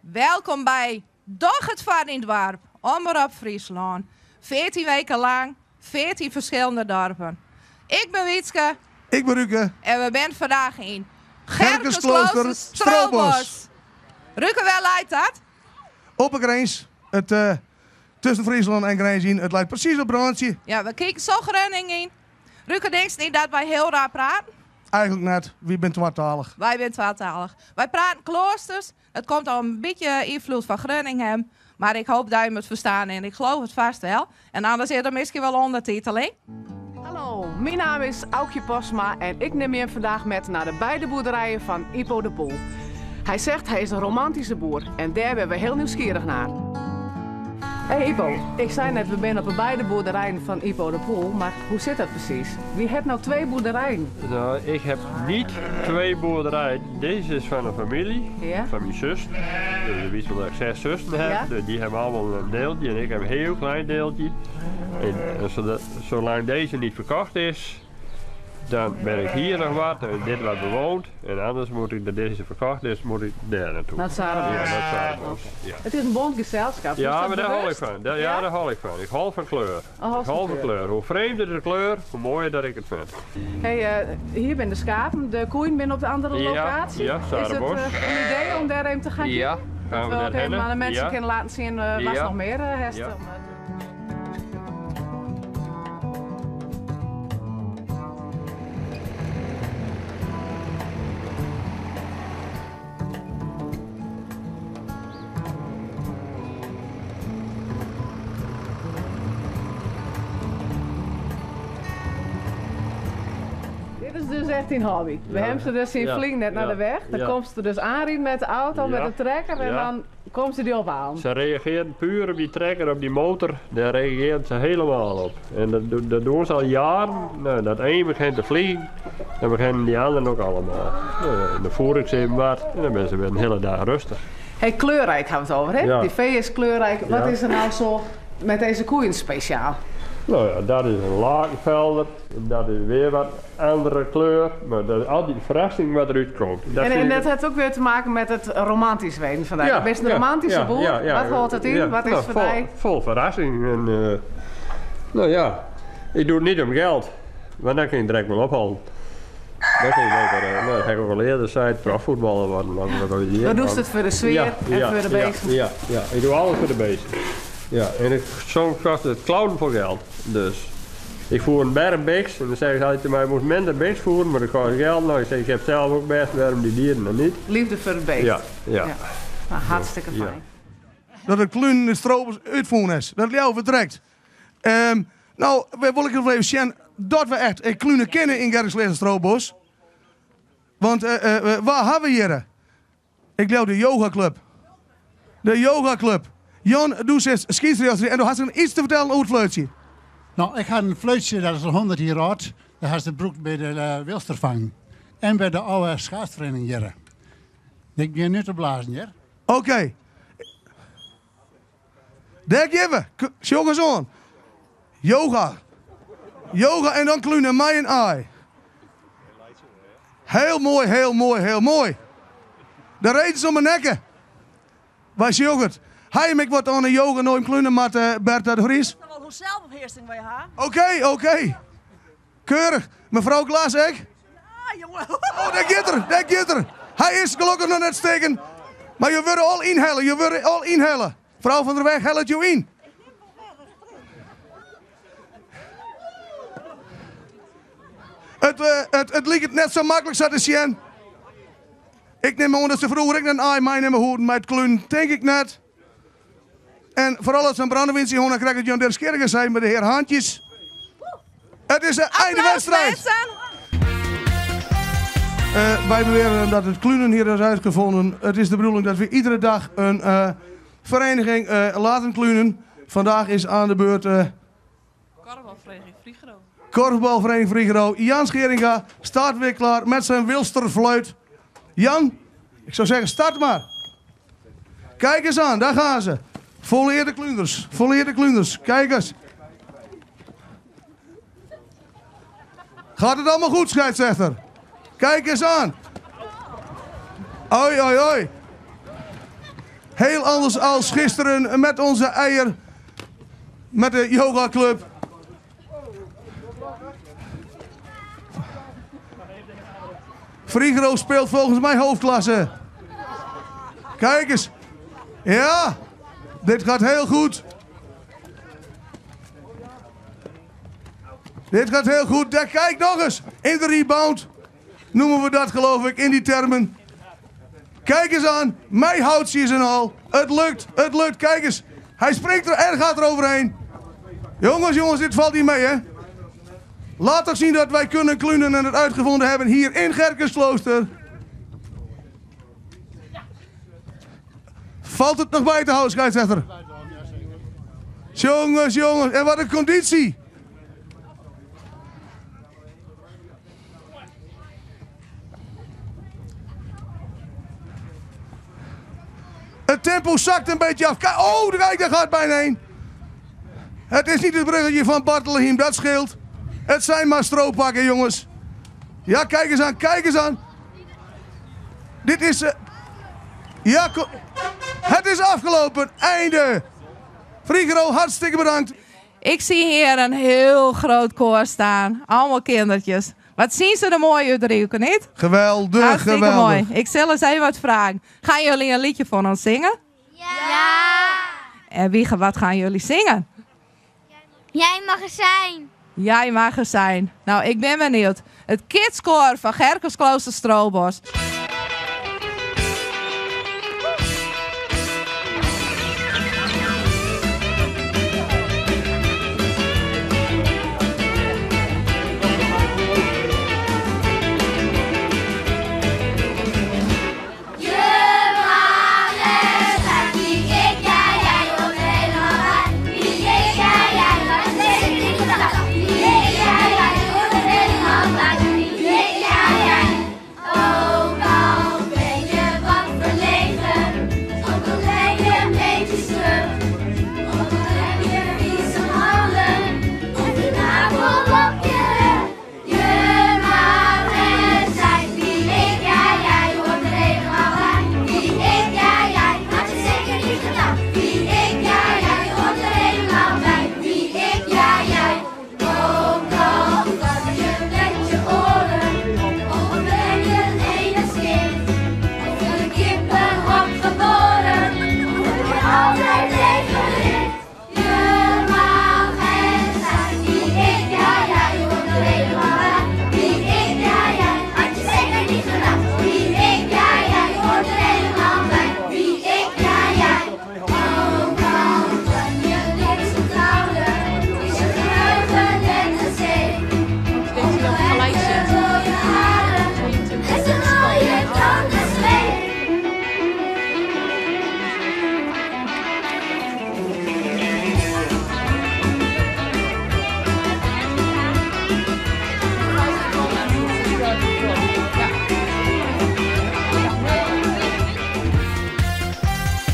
Welkom bij Doch het Vaart in het Dorp, Omroep Friesland. 14 weken lang, 14 verschillende dorpen. Ik ben Wietske. Ik ben Ruke. En we zijn vandaag in Gerkesklooster Stroobos. Ruke, wel leidt dat? Op een grens. Tussen Friesland en Grens in. Het lijkt precies op brandje. Ja, we kijken zo Groningen in. Ruke, denkt niet dat wij heel raar praten? Eigenlijk net. Wie bent tweetalig? Wij zijn tweetalig. Wij praten kloosters. Het komt al een beetje invloed van Groningen. Maar ik hoop dat je het verstaan en ik geloof het vast wel. En anders is er misschien wel ondertiteling. Hallo, mijn naam is Aukje Posma en ik neem je vandaag met naar de beide boerderijen van Ipo de Poel. Hij zegt hij is een romantische boer en daar ben we heel nieuwsgierig naar. Hey Ipo, ik zei net we zijn op de beide boerderijen van Ipo de Poel, maar hoe zit dat precies? Wie heeft nou 2 boerderijen? Nou, ik heb niet 2 boerderijen. Deze is van een familie, Ja? van mijn zus. Je weet wel dat ik 6 zussen heb. Ja? Die hebben allemaal een deeltje en ik heb een heel klein deeltje. En zolang deze niet verkocht is, dan ben ik hier nog wat en dit wat bewoond. En anders moet ik, dat deze verkocht is, moet ik daar naartoe. Naar het Zarenbos. Ja, naar het Zarenbos. Ja. Het is een bond gezelschap. is Ja, dat maar daar hou ik bewust? van. Ja, daar hou ik van. Ik hou van kleur. hou Ik van hou van kleur. kleur. Hoe vreemder de kleur, hoe mooier dat ik het vind. Hey, hier ben de schapen, de koeien ben op de andere Ja, locatie. ja, is het Zarenbos. een idee om daarheen te gaan? Ja, gaan we Wel, naar oké, Hennen. maar de mensen Ja. kunnen laten zien wat Ja. nog meer heeft. Ja. Dit is dus echt een hobby. We Ja. hebben ze dus zien Ja. vliegen net naar Ja. de weg. Dan Ja. komt ze dus aanrijden met de auto, met Ja. de trekker en Ja. dan komt ze die op aan. Ze reageren puur op die trekker, op die motor, daar reageert ze helemaal op. En dat doen ze al jaren. Nou, dat een begint te vliegen, dan beginnen die anderen ook allemaal. Nou, dan voer ik ze even wat en dan ben ze weer een hele dag rustig. Hey, kleurrijk gaan we het over, hè? Ja. Die vee is kleurrijk. Wat Ja. is er nou zo met deze koeien speciaal? Nou ja, dat is een lakenvelder, dat is weer wat andere kleur, maar dat is altijd een verrassing wat eruit komt. En vind ik- dat heeft ook weer te maken met het romantisch weten vandaag. Ja, Je bent een ja, romantische ja, boer. ja, ja. Wat houdt het in? Ja, Wat is nou, voor vol, mij? vol verrassing. En, nou ja, ik doe het niet om geld, want dan kun je direct wel ophalen. Dan kun je beter, nou, dat heb ik ook al eerder zei, profvoetballer worden. Dan doe je het voor de sfeer en voor de beesten. Ja, ja, ik doe alles voor de beesten. Ja, en soms kost het klauwen voor geld. Dus ik voer een berg beeks en dan zeggen ze altijd tegen mij, je moet minder beeks voeren, maar dat kost geld. Nou, ik zeg, ik heb zelf ook best, waarom die dieren dan niet? Liefde voor het beest. Ja, ja. Ja. Nou, hartstikke Ja. fijn. Dat het kluun de Stroobos uitvoeren is. Dat jou vertrekt. Nou, we willen ik even zien dat we echt een klunen kennen in Gerkesklooster Stroobos. Want waar hebben we hier? Ik geloof de yogaclub. De yogaclub. Jan, doe zes scheidsrechter en dan had ze iets te vertellen over het fluitje. Nou, ik had een fluitje, dat is al 100 jaar oud. Dat had ze broek bij de Wilstervang. En bij de oude schaatsvereniging hier. Ik ben nu te blazen, hier. Oké. Daar geven. Jongens aan. Yoga. Yoga en dan klunen, mij en ai. Heel mooi, heel mooi, heel mooi. De reden om mijn nekken. Waar is yoghurt? Hij ik wat aan de yoga nooit klunen met Bertha de Vries. Dat wel hoe zelfbeheersing bij haar. Oké. Keurig. Mevrouw Klaas, ik? Ah, jongen. Oh, daar gaat er. Hij is gelukkig nog net steken. Maar je wordt al inhellen, Vrouw van der Weg, hel het je in. Het lijkt net zo makkelijk zo te zien. Ik neem aan dat ze vroeger ik een aai mij nemen hoeden met kluun. Denk ik net. En vooral als een brandewinst die dan krijg ik Jan Derskerken zijn met de heer Haantjes. Het is een einde wedstrijd. Wij beweren dat het klunen hier is uitgevonden. Het is de bedoeling dat we iedere dag een vereniging laten klunen. Vandaag is aan de beurt Korfbalvereniging Friegero. Korfbalvereniging Friegero. Jan Scheringa staat weer klaar met zijn Wilsterfluit. Jan, ik zou zeggen, start maar. Kijk eens aan, daar gaan ze. Volleerde klunders, volleerde klunders. Kijk eens. Gaat het allemaal goed, scheidsrechter? Kijk eens aan. Oi, oi, oi. Heel anders als gisteren met onze eier. Met de yogaclub. Friegero speelt volgens mij hoofdklasse. Kijk eens. Ja, dit gaat heel goed. Dit gaat heel goed. Kijk nog eens. In de rebound. Noemen we dat geloof ik in die termen. Kijk eens aan. Mij houdt ze en al. Het lukt, het lukt. Kijk eens. Hij springt er en gaat er overheen. Jongens, dit valt niet mee hè. Laat toch zien dat wij kunnen klunen en het uitgevonden hebben hier in Gerkesklooster. Valt het nog bij te houden, scheidsrechter? Jongens, en wat een conditie. Het tempo zakt een beetje af. Oh, kijk, daar gaat bijna heen. Het is niet het bruggetje van Bartelheim, dat scheelt. Het zijn maar strooppakken, jongens. Ja, kijk eens aan, kijk eens aan. Dit is... Ja, het is afgelopen. Einde. Friegero, hartstikke bedankt. Ik zie hier een heel groot koor staan. Allemaal kindertjes. Wat zien ze er mooi uit, niet? Geweldig, hartstikke geweldig. mooi. Ik zal eens even wat vragen. Gaan jullie een liedje van ons zingen? Ja. En wat gaan jullie zingen? Jij mag er zijn. Jij mag er zijn. Nou, ik ben benieuwd. Het kidskoor van Gerkesklooster Stroobos.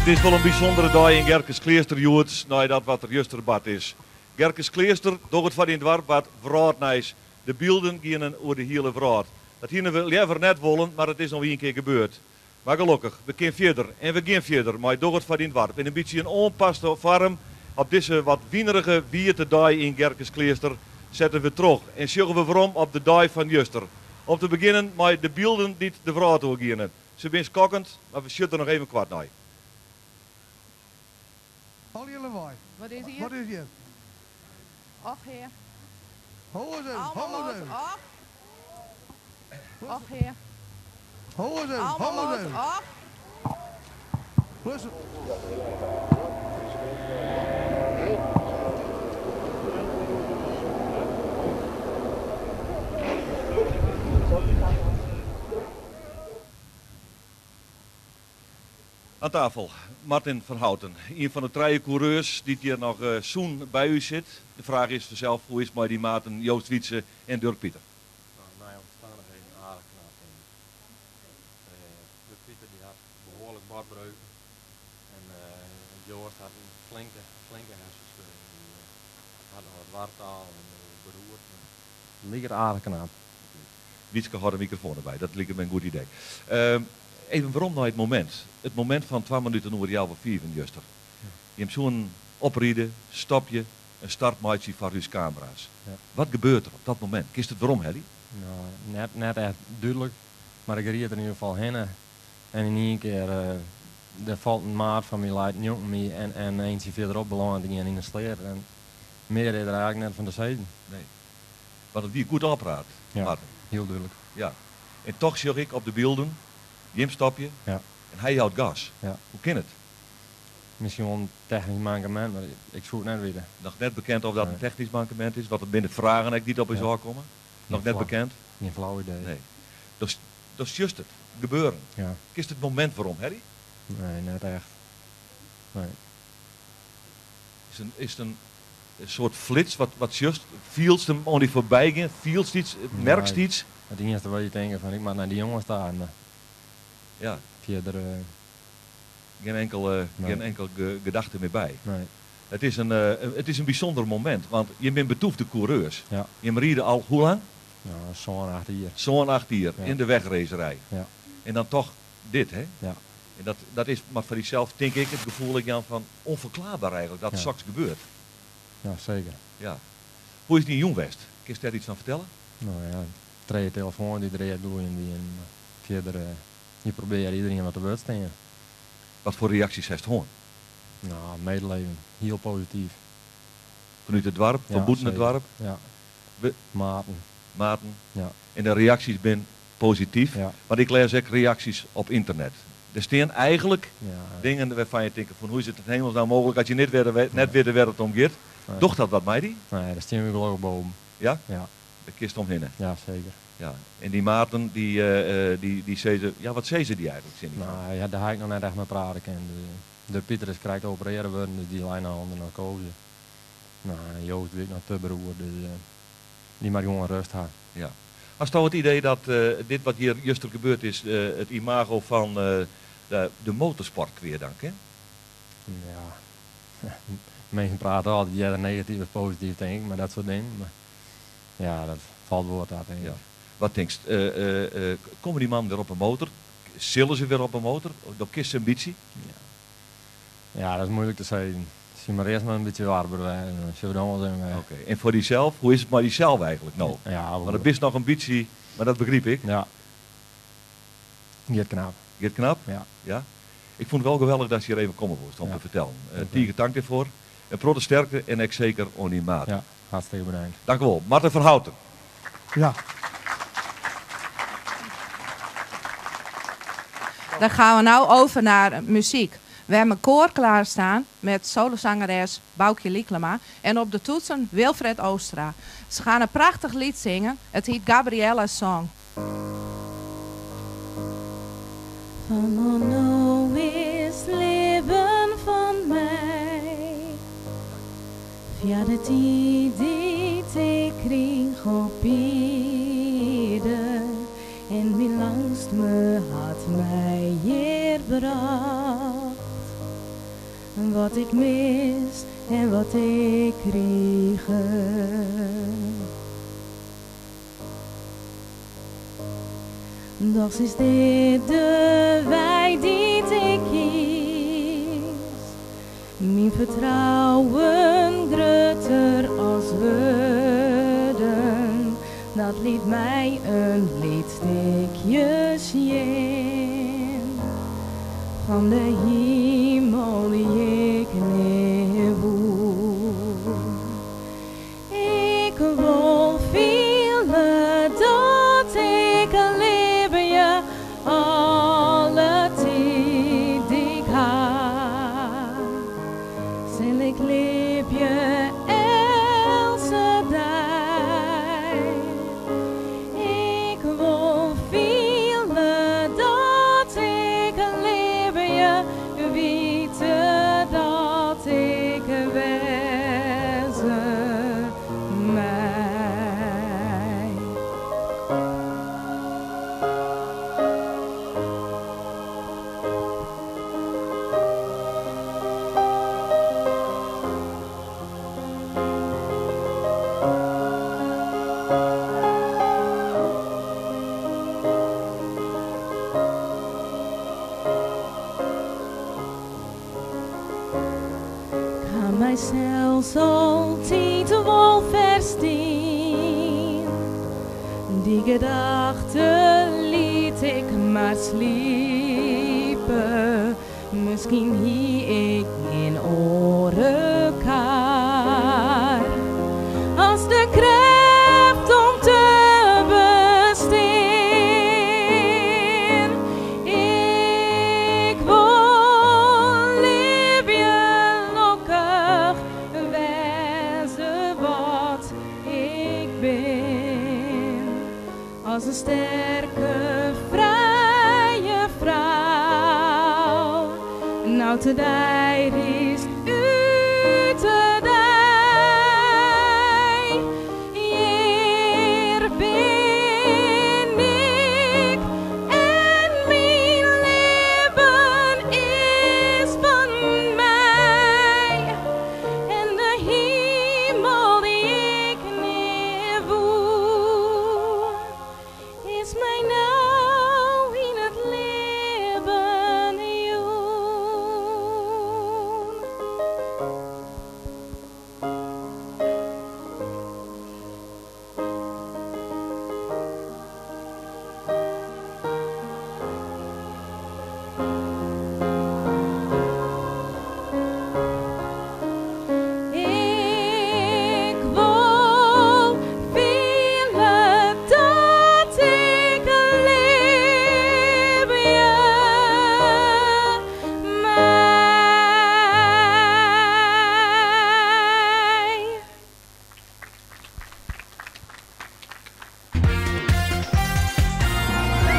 Het is wel een bijzondere dag in Gerkesklooster, jongens, nadat wat er juist bad is. Gerkesklooster, door het van in het dorp wat vraatnijs. De beelden gaan over de hele vraat. Dat hier we liever net willen, maar het is nog een keer gebeurd. Maar gelukkig, we gaan verder en we gaan verder, maar door het van in het dorp. In een beetje een onpaste vorm, op deze wat wienerige wierte dag in Gerkesklooster, zetten we terug. En zorgen we waarom op de dag van juster. Om te beginnen met de beelden die de vraat doorgaan. Ze zijn skokkend, maar we zitten nog even kwart naar. Al je lawaai. Wat is hier? Wat is hier? Och, heer. Ho eens even, Allemaal ho eens motor. even. Och. Och, heer. Ho eens even, Allemaal ho eens motor. even. Och. Plus. Aan tafel, Martin van Houten. Een van de 3 coureurs die hier nog zoen bij u zit. De vraag is vanzelf, hoe is het met die maten Joost Wietse en Dirk Pieter? Nou, naar omstandigheden aardig knap. Dirk Pieter die had behoorlijk bordbreuken. En Joost had een flinke hersenschudding. Die had nog wat wartaal en beroerd. Liep er aardig knap. Wietske had een microfoon erbij, dat lijkt me een goed idee. Even waarom nou het moment? Het moment van 2 minuten over jou van 4 van Juster. Je hebt zo'n oprieden, stopje, een startmaatje voor uw camera's. Ja. Wat gebeurt er op dat moment? Kist het waarom, Helly? Nou, net echt duidelijk. Maar ik reed er in ieder geval heen. En in één keer, er valt een maat van mij, leidt jongen me en eentje verderop belandt in de sleer. En meer deed er eigenlijk net van de zijde. Nee. Want het die goed opraad, Ja. Martin. Heel duidelijk. Ja. En toch zie ik op de beelden, Jim stapje Ja. en hij houdt gas. Ja. Hoe kan het? Misschien wel een technisch mankement, maar ik zoek het net weer. Nog net bekend of dat Nee. een technisch mankement is, wat er binnen vragen die niet op is aankomen? Nog net flauw. bekend? Geen flauw idee. Nee. Dat is juist het. Gebeuren. Ja. Kist het moment waarom, Harry? Nee, net echt. Nee. Is het een soort flits, wat juist, feels hem only voorbij gaan, feels iets, merkst Nee. iets? Het eerste wat je denkt van ik mag naar die jongens staan. Ja, Verder, geen enkel gedachte meer bij. nee. Het is een bijzonder moment, want je bent betoefde coureurs. Ja. Je rieden al hoe lang? Nou, zo'n 8 hier. Zo'n 8 jaar Ja. in de wegracerij. Ja. En dan toch dit, hè? Ja. En dat is maar voor jezelf, denk ik, het gevoel Jan, van onverklaarbaar eigenlijk, dat Ja. straks gebeurt. Ja, zeker. Ja. Hoe is die Jong West? Kun je daar iets van vertellen? Nou ja, 3 telefoon die er doen en die en verder, je probeert iedereen wat te woord staan. Wat voor reacties heeft gewoon? Nou, medeleven, heel positief. Vanuit het dorp, van Ja, boeten het zeker. dorp, Ja. We- Maten. maten. Ja. En de reacties zijn positief. Ja. Maar ik lees ook reacties op internet. Er staan eigenlijk Ja. dingen waarvan je denkt van hoe is het in hemels nou mogelijk als je net weer de wereld omgeet. Nee. Doch dat wat mij die? Nee, daar staan we geloof ik boven. Ja? Ja. De kist omheen. Ja, zeker. Ja. En die maten die zeiden, ja wat zeiden die eigenlijk? Zin Nou ja, daar ga ik nog net echt mee praten. De Pieter is krijgt opereren worden, dus die lijnen handen naar kozen. Nou, en Joost weet nog te beroerd, dus die maar gewoon rust had. Ja. Als toch het idee dat dit wat hier juist er gebeurd is, het imago van de motorsport weer dank, hè? Ja, mensen praten altijd, ja, negatief of positief denk ik, maar dat soort dingen. Maar ja, dat valt woord uit denk ik. Ja. Wat denk je, komen die man weer op een motor? Zullen ze weer op een motor? Door kist ambitie? Ja, dat is moeilijk te zeggen. Zie maar eerst maar een beetje warmer bij en dan zullen we dan wel zijn. Oké. En voor diezelf, hoe is het maar diezelf eigenlijk nou? Ja, Want het is nog ambitie, maar dat begreep ik. Ja. Gaat knap. Gaat knap? Ja. Ja? Ik vond het wel geweldig dat je hier even komen moest om Ja. te vertellen. Oké. Tiege dank ervoor. En protte sterkte en ik zeker on die maat. Ja, hartstikke bedankt. Dank u wel. Martin van Houten. Ja. Dan gaan we nou over naar muziek. We hebben een koor klaarstaan met solozangeres Boukje Lieklema en op de toetsen Wilfred Oostra. Ze gaan een prachtig lied zingen. Het heet Gabriella's Song. Van onno is leven van mij. Via de tijd die ik kreeg op ieder. En wie langst me had mij hier bracht. Wat ik mis en wat ik kreeg. Doch is dit de wij die ik kies. Mijn vertrouwen groter als woorden. Dat liet mij een liedstykje zien. Van de hemel die ik neer woon. Ik wil vielen dat ik lief je alle tijd die ik had. Zal ik lief je elke dag. Ik wil vielen dat ik lief je Kan mij zelfs altijd wel verstaan. Die gedachte liet ik maar sliepen. Misschien hier ik in orenkaar. Als de kracht om te bestaan. Ik wil leven gelukkig wezen wat ik ben. Als een sterke, vrije vrouw. Nou te daar is u te daar. Hier ben ik en mijn leven is van mij. En de hemel die ik neer voel, is mij nou in het leven joen. Ik wil willen dat ik leef je mij.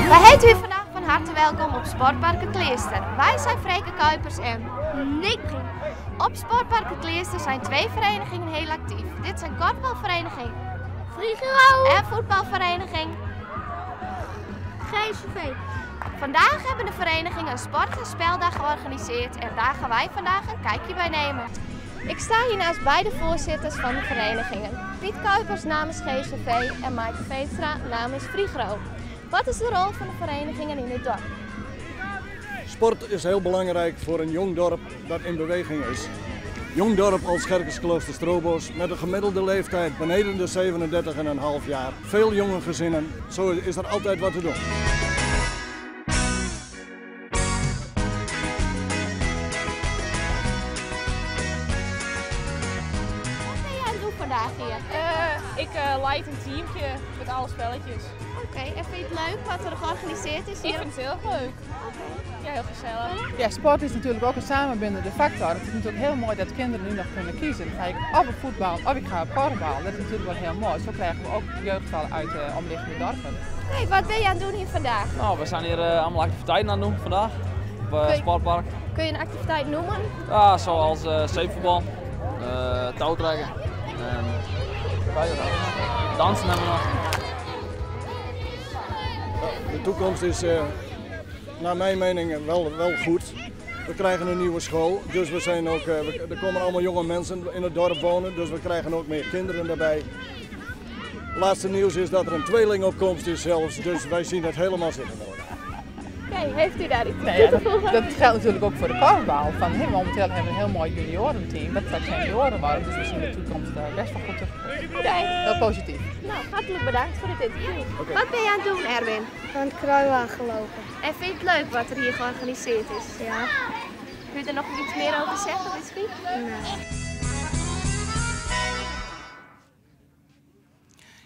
Wij heten u vandaag van harte welkom op Sportpark Het Leerster. Wij zijn Freke Kuipers en Nick. Op Sportpark Het Leerster zijn 2 verenigingen heel actief. Dit zijn korfbalvereniging Friegero en voetbalvereniging GSV. Vandaag hebben de verenigingen een sport- en speldag georganiseerd en daar gaan wij vandaag een kijkje bij nemen. Ik sta hier naast beide voorzitters van de verenigingen. Piet Kuipers namens GSV en Maaike Veenstra namens Friegero. Wat is de rol van de verenigingen in dit dorp? Sport is heel belangrijk voor een jong dorp dat in beweging is. Jong dorp als Gerkesklooster Stroobos met een gemiddelde leeftijd beneden de 37,5 jaar. Veel jonge gezinnen, zo is er altijd wat te doen. Wat ben jij aan het doen vandaag hier? Ik leid een teamje met alle spelletjes. Oké, en vind je het leuk wat er georganiseerd is hier? Ik vind het heel erg leuk. Ja, heel gezellig. Ja, sport is natuurlijk ook een samenbindende factor. Het is natuurlijk heel mooi dat kinderen nu nog kunnen kiezen. Ga ik of op voetbal of ik ga op korfbal. Dat is natuurlijk wel heel mooi. Zo krijgen we ook jeugdvallen uit de omliggende dorpen. Oké, wat ben je aan het doen hier vandaag? Nou, we zijn hier allemaal activiteiten aan het doen vandaag op het sportpark. Kun je een activiteit noemen? Ja, zoals zeepvoetbal, touwtrekken, dansen hebben we nog. De toekomst is naar mijn mening wel goed. We krijgen een nieuwe school, dus we zijn ook, er komen allemaal jonge mensen in het dorp wonen, dus we krijgen ook meer kinderen daarbij. Laatste nieuws is dat er een tweelingopkomst is zelfs, dus wij zien het helemaal zitten. Oké, heeft u daar iets Nee, ja, dat geldt natuurlijk ook voor de korfbal. Momenteel hebben we een heel mooi juniorenteam dat straks senioren worden, dus we zien de toekomst best wel goed tegemoet. Oké. Heel positief. Nou, hartelijk bedankt voor dit interview. Wat ben je aan het doen, Erwin? Aan het kruiwagen gelopen. En vind je het leuk wat er hier georganiseerd is? Ja. Kun je er nog iets meer over zeggen, misschien? Nee.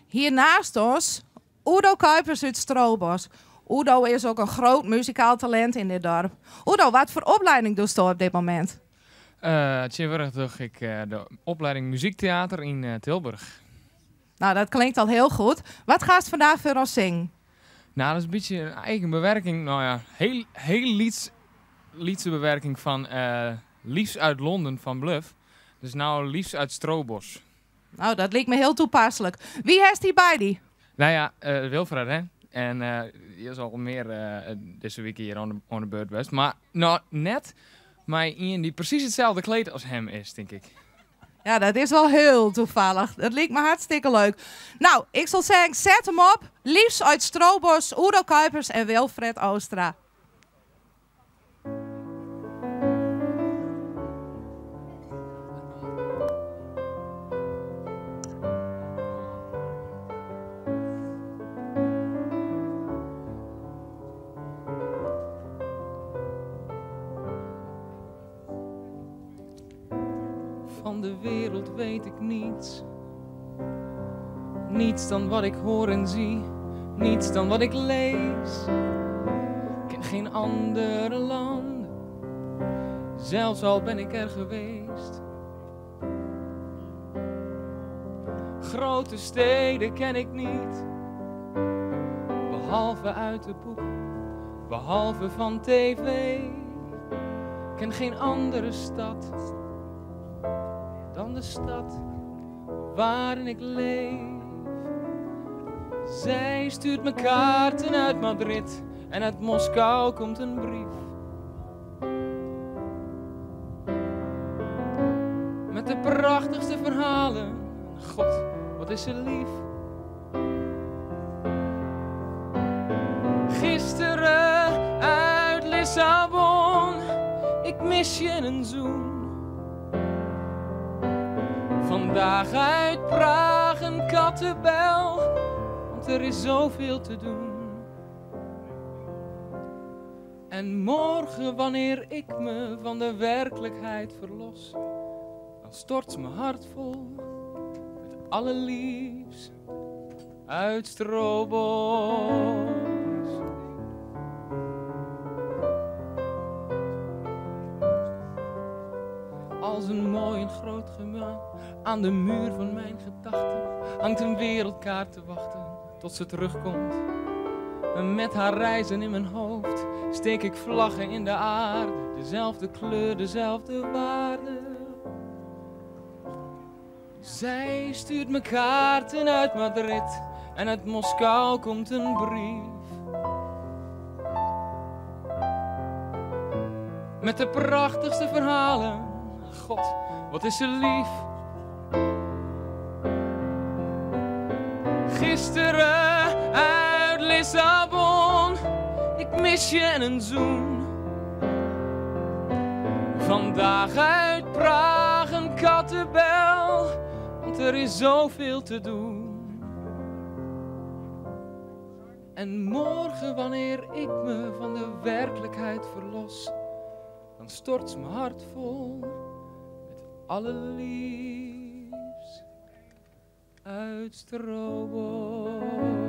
Hier naast ons, Udo Kuipers uit Stroobos. Udo is ook een groot muzikaal talent in dit dorp. Udo, wat voor opleiding doe je op dit moment? Tegenwoordig doe ik de opleiding muziektheater in Tilburg. Nou, dat klinkt al heel goed. Wat ga je vandaag voor ons zingen? Nou, dat is een beetje een eigen bewerking. Nou ja, heel liedse bewerking van Liefs uit Londen van Bluff. Dus nou Liefs uit Stroobos. Nou, dat lijkt me heel toepasselijk. Wie heeft die bij die? Nou ja, Wilfred, hè. En je zal meer deze week hier aan de beurt best. Maar nou, net maar iemand die precies hetzelfde kleed als hem is, denk ik. Ja, dat is wel heel toevallig. Dat leek me hartstikke leuk. Nou, ik zal zeggen, zet hem op. Liefst uit Strobos, Udo Kuipers en Wilfred Oostra. Van de wereld weet ik niets. Niets dan wat ik hoor en zie. Niets dan wat ik lees. Ik ken geen andere landen. Zelfs al ben ik er geweest. Grote steden ken ik niet. Behalve uit het boek. Behalve van tv. Ik ken geen andere stad dan de stad waarin ik leef. Zij stuurt me kaarten uit Madrid en uit Moskou komt een brief. Met de prachtigste verhalen. God, wat is ze lief. Gisteren uit Lissabon, ik mis je een zoen. Vandaag uit Praag een kattenbel, want er is zoveel te doen. En morgen, wanneer ik me van de werkelijkheid verlos, dan stort mijn hart vol met allerliefst uit Strobos. Als een mooi en groot gemaal aan de muur van mijn gedachten hangt een wereldkaart te wachten tot ze terugkomt. En met haar reizen in mijn hoofd steek ik vlaggen in de aarde. Dezelfde kleur, dezelfde waarde. Zij stuurt me kaarten uit Madrid en uit Moskou komt een brief. Met de prachtigste verhalen. God, wat is ze lief. Gisteren uit Lissabon, ik mis je en een zoen. Vandaag uit Praag een kattenbel, want er is zoveel te doen. En morgen, wanneer ik me van de werkelijkheid verlos, dan stort mijn hart vol allerliefst uit Strobos.